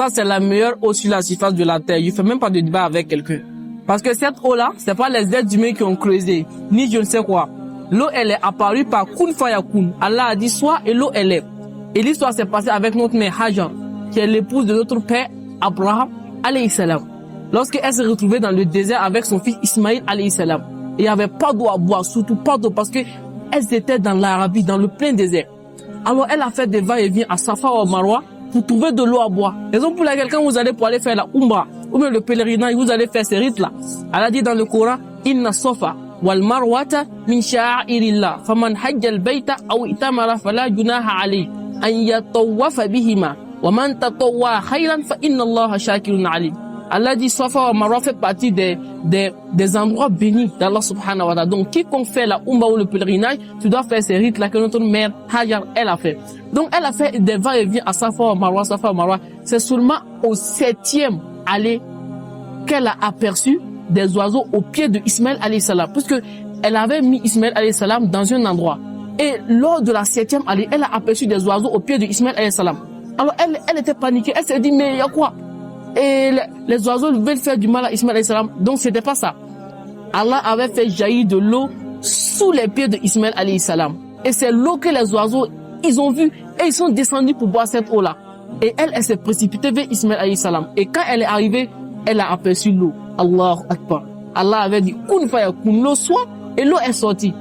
ça c'est la meilleure eau sur la surface de la terre. Je fais même pas de débat avec quelqu'un. Parce que cette eau-là, c'est pas les êtres humains qui ont creusé, ni je ne sais quoi. L'eau, elle est apparue par Kun Fayakun. Allah a dit soit et l'eau, elle est. Et l'histoire s'est passée avec notre mère Hajar, qui est l'épouse de notre père Abraham, alayhi salam. Lorsqu'elle s'est retrouvée dans le désert avec son fils Ismaïl, alayhi salam. Il n'y avait pas d'eau à boire, surtout pas d'eau, parce que elles étaient dans l'Arabie, dans le plein désert. Alors elle a fait des va-et-vient à Safa ou Marwa pour trouver de l'eau à boire. Raison pour laquelle quand vous allez pour aller faire la Umrah, ou même le pèlerinage, vous allez faire ces rites-là. Elle a dit dans le Coran, Inna Safa wal Marwata min sha'airillah. Faman hajjal bayta aw itamara fala junaha alayhi an yatawafa bihima. Wa man tatawwa khayran fa inna Allaha shakirun alim. Allah dit Safa wa Marwa fait partie des endroits bénis d'Allah subhanahu wa ta'ala. Donc, quiconque fait la Umrah ou le pèlerinage, tu dois faire ces rites-là que notre mère Hajar, elle a fait. Donc, elle a fait des va-et-vient à Safa wa Marwa, Safa wa Marwa. C'est seulement au 7e aller qu'elle a aperçu des oiseaux au pied de Ismaël alayhi salam. Puisque elle avait mis Ismaël alayhi salam dans un endroit. Et lors de la 7e allée, elle a aperçu des oiseaux au pied de Ismaël alayhi salam. Alors, elle était paniquée. Elle s'est dit, mais il y a quoi? Et les oiseaux veulent faire du mal à Ismaël alayhi salam. Donc c'était pas ça. Allah avait fait jaillir de l'eau sous les pieds de Ismaël alayhi salam. Et c'est l'eau que les oiseaux, ils ont vu et ils sont descendus pour boire cette eau-là. Et elle s'est précipitée vers Ismaël alayhi salam. Et quand elle est arrivée, elle a aperçu l'eau. Allahu Akbar. Allah avait dit, Kun fayakun, l'eau soit, et l'eau est sortie.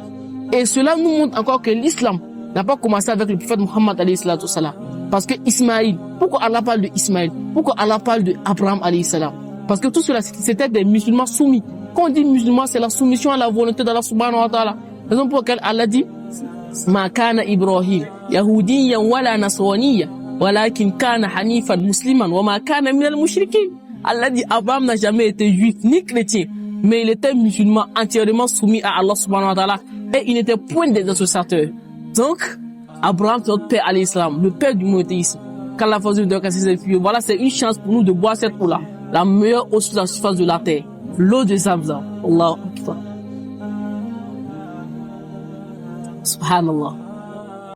Et cela nous montre encore que l'islam n'a pas commencé avec le prophète Muhammad alayhi salam. Parce que Ismaïl, pourquoi Allah parle de Ismaïl? Pourquoi Allah parle de Abraham alayhi salam? Parce que tout cela, c'était des musulmans soumis. Quand on dit musulmans, c'est la soumission à la volonté d'Allah subhanahu wa ta'ala. Raison pour laquelle Allah dit, Ma kana Ibrahim, Yahudiyan wala Nasraniya, walakin kana Hanifan musliman, wa ma kana minal mushrikin. Allah dit, Abraham n'a jamais été juif ni chrétien, mais il était musulman entièrement soumis à Allah subhanahu wa ta'ala, et il n'était point des associateurs. Donc, Abraham, c'est notre père alayhi salam, le père du monothéisme. Qu'Allah fasse de casser ses filles. Voilà, c'est une chance pour nous de boire cette eau-là. La meilleure eau sur la surface de la terre. L'eau de Zamzam. Allahu Akbar. Subhanallah.